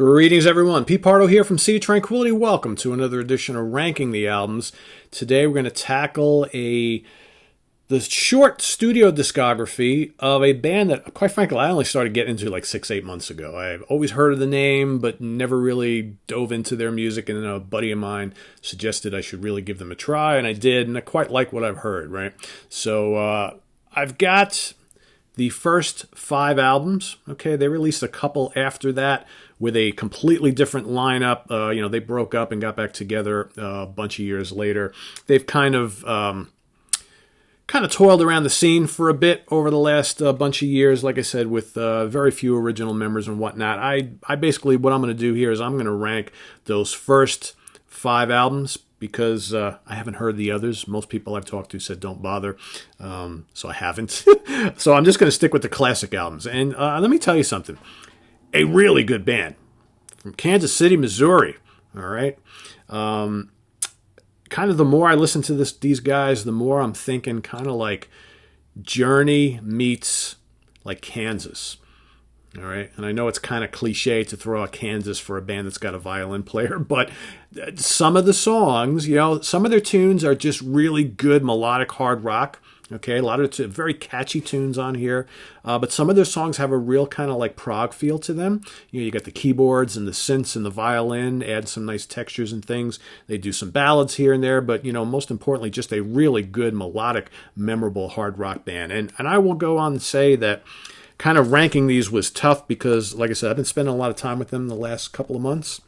Greetings, everyone. Pete Pardo here from Sea of Tranquility. Welcome to another edition of Ranking the Albums. Today we're going to tackle the short studio discography of a band that, quite frankly, I only started getting into like 6-8 months ago. I've always heard of the name, but never really dove into their music, and then a buddy of mine suggested I should really give them a try, and I did, and I quite like what I've heard, right? So I've got the first 5 albums. Okay, they released a couple after that with a completely different lineup. They broke up and got back together a bunch of years later. They've kind of toiled around the scene for a bit over the last bunch of years, like I said, with very few original members and whatnot. I basically, what I'm going to do here is I'm going to rank those first 5 albums because I haven't heard the others. Most people I've talked to said don't bother, so I haven't. So I'm just going to stick with the classic albums. And let me tell you something. A really good band from Kansas City, Missouri. All right. Kind of the more I listen to these guys, the more I'm thinking kind of like Journey meets like Kansas. All right. And I know it's kind of cliche to throw out Kansas for a band that's got a violin player, but some of the songs, some of their tunes are just really good melodic hard rock. Okay, a lot of very catchy tunes on here, but some of their songs have a real kind of like prog feel to them. You got the keyboards and the synths and the violin, add some nice textures and things. They do some ballads here and there, but most importantly, just a really good melodic, memorable hard rock band. And I will go on and say that kind of ranking these was tough because, like I said, I've been spending a lot of time with them the last couple of months.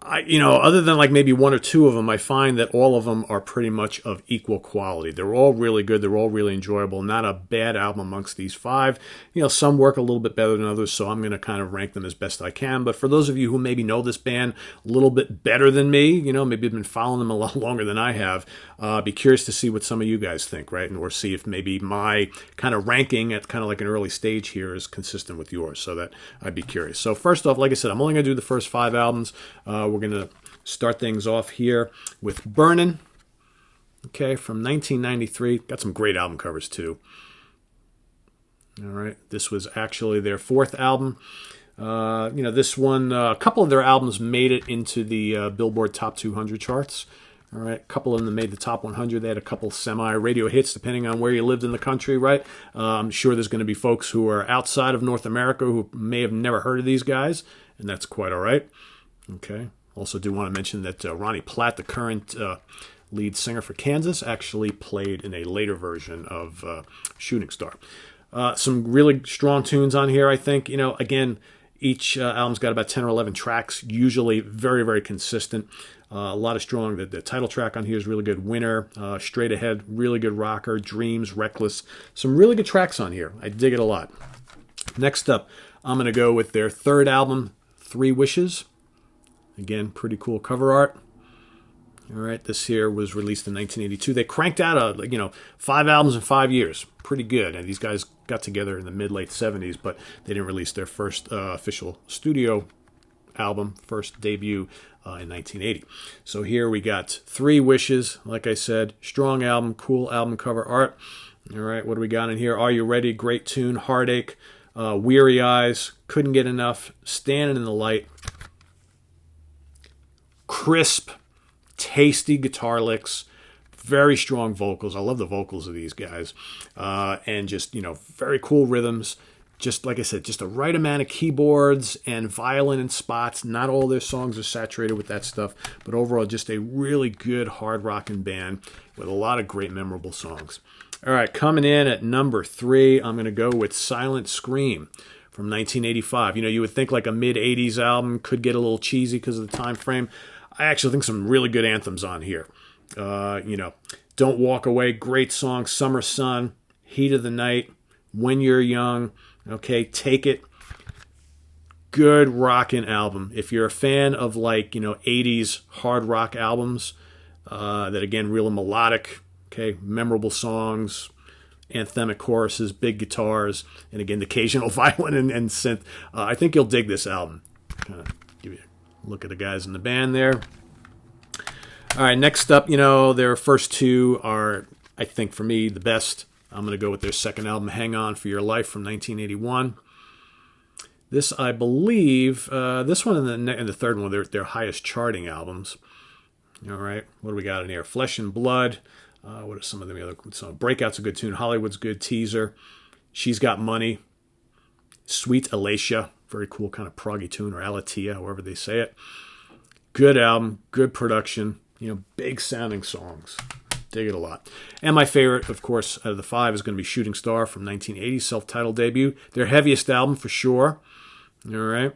Other than like maybe 1 or 2 of them, I find that all of them are pretty much of equal quality. They're all really good. They're all really enjoyable. Not a bad album amongst these 5. Some work a little bit better than others, so I'm going to kind of rank them as best I can. But for those of you who maybe know this band a little bit better than me, maybe have been following them a lot longer than I have, be curious to see what some of you guys think, right? Or see if maybe my kind of ranking at kind of like an early stage here is consistent with yours, so that I'd be curious. So first off, like I said, I'm only going to do the first 5 albums. We're going to start things off here with Burnin', okay, from 1993. Got some great album covers, too. All right, this was actually their 4th album. This one, a couple of their albums made it into the Billboard Top 200 charts. All right, a couple of them made the top 100. They had a couple semi-radio hits, depending on where you lived in the country, right? I'm sure there's going to be folks who are outside of North America who may have never heard of these guys, and that's quite all right. Okay. Also do want to mention that Ronnie Platt, the current lead singer for Kansas, actually played in a later version of Shooting Star. Some really strong tunes on here, I think. Again, each album's got about 10 or 11 tracks, usually very, very consistent. A lot of strong. The title track on here is really good. Winner, Straight Ahead, really good rocker. Dreams, Reckless. Some really good tracks on here. I dig it a lot. Next up, I'm going to go with their 3rd album, 3 Wishes. Again, pretty cool cover art. All right, this here was released in 1982. They cranked out 5 albums in 5 years. Pretty good. And these guys got together in the mid-late 70s, but they didn't release their first official studio album, first debut in 1980. So here we got 3 Wishes. Like I said, strong album, cool album cover art. All right, what do we got in here? Are You Ready? Great tune. Heartache. Weary Eyes. Couldn't Get Enough. Standing in the Light. Crisp, tasty guitar licks, very strong vocals. I love the vocals of these guys. And just, very cool rhythms. Just like I said, just the right amount of keyboards and violin and spots. Not all their songs are saturated with that stuff, but overall just a really good hard rocking band with a lot of great memorable songs. All right, coming in at number 3, I'm going to go with Silent Scream from 1985. You would think like a mid-80s album, could get a little cheesy because of the time frame. I actually think some really good anthems on here. Don't Walk Away, great song. Summer Sun, Heat of the Night, When You're Young, okay, Take It. Good rockin' album. If you're a fan of 80s hard rock albums, that again, real melodic, okay, memorable songs, anthemic choruses, big guitars, and again, the occasional violin and synth, I think you'll dig this album. Kind of give you look at the guys in the band there. All right, next up, their first 2 are, I think, for me, the best. I'm going to go with their second album, Hang On For Your Life from 1981. This, I believe, this one and the third one, they're their highest charting albums. All right, what do we got in here? Flesh and Blood. What are some of the other? So Breakout's a good tune. Hollywood's good. Teaser. She's Got Money. Sweet Alacia. Very cool kind of proggy tune, or Alatia, however they say it. Good album. Good production. Big sounding songs. Dig it a lot. And my favorite, of course, out of the 5 is going to be Shooting Star from 1980, self-titled debut. Their heaviest album for sure. All right.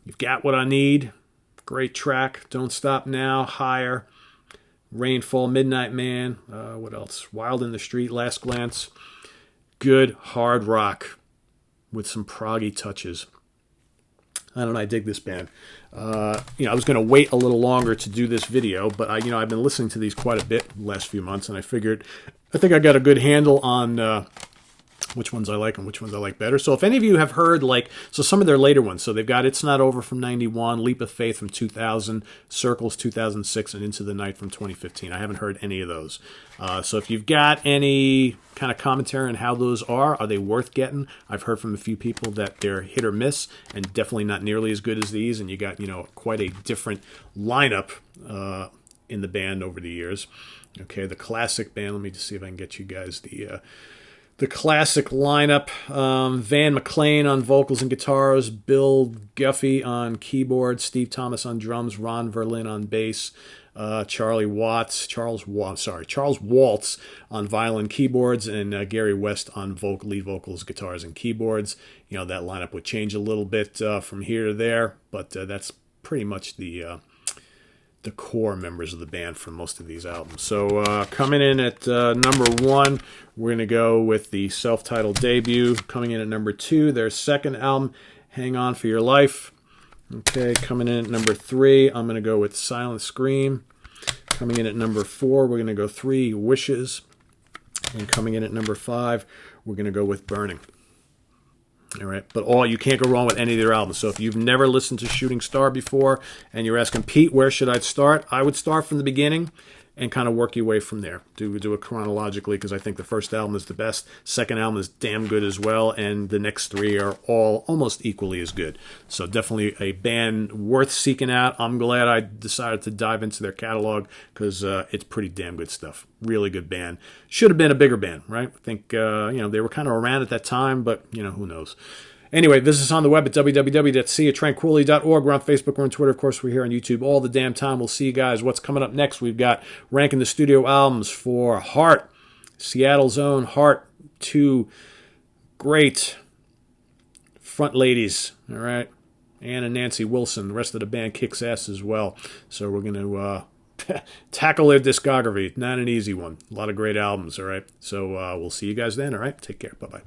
You've Got What I Need. Great track. Don't Stop Now. Higher. Rainfall. Midnight Man. What else? Wild in the Street. Last Glance. Good hard rock with some proggy touches. I don't know. I dig this band. I was going to wait a little longer to do this video, but I've been listening to these quite a bit the last few months, and I think I got a good handle on which ones I like and which ones I like better. So if any of you have heard, some of their later ones, so they've got It's Not Over from 91, Leap of Faith from 2000, Circles 2006, and Into the Night from 2015. I haven't heard any of those. So if you've got any kind of commentary on how those are they worth getting? I've heard from a few people that they're hit or miss, and definitely not nearly as good as these, and you got, quite a different lineup in the band over the years. Okay, the classic band, let me just see if I can get you guys the classic lineup. Van McLean on vocals and guitars, Bill Guffey on keyboards, Steve Thomas on drums, Ron Verlin on bass, Charles Waltz on violin, keyboards, and Gary West on lead vocals, guitars, and keyboards. That lineup would change a little bit from here to there, but that's pretty much the core members of the band for most of these albums. So coming in at number 1, we're going to go with the self-titled debut. Coming in at number 2, their second album, Hang On For Your Life. Okay, coming in at number 3, I'm going to go with Silent Scream. Coming in at number 4, we're going to go 3 Wishes. And coming in at number 5, we're going to go with Burning. All right, but you can't go wrong with any of their albums. So if you've never listened to Shooting Star before and you're asking, Pete, where should I start? I would start from the beginning and kind of work your way from there. Do it chronologically, because I think the first album is the best. Second album is damn good as well, and the next 3 are all almost equally as good. So definitely a band worth seeking out. I'm glad I decided to dive into their catalog, because it's pretty damn good stuff. Really good band. Should have been a bigger band, right? I think they were kind of around at that time, but who knows. Anyway, visit us on the web at www.seatranquility.org. We're on Facebook, we're on Twitter, of course, we're here on YouTube all the damn time. We'll see you guys. What's coming up next? We've got ranking the studio albums for Heart, Seattle's own Heart, 2 great front ladies, all right? Ann and Nancy Wilson. The rest of the band kicks ass as well. So we're going to tackle their discography. Not an easy one. A lot of great albums, all right? So we'll see you guys then, all right? Take care. Bye-bye.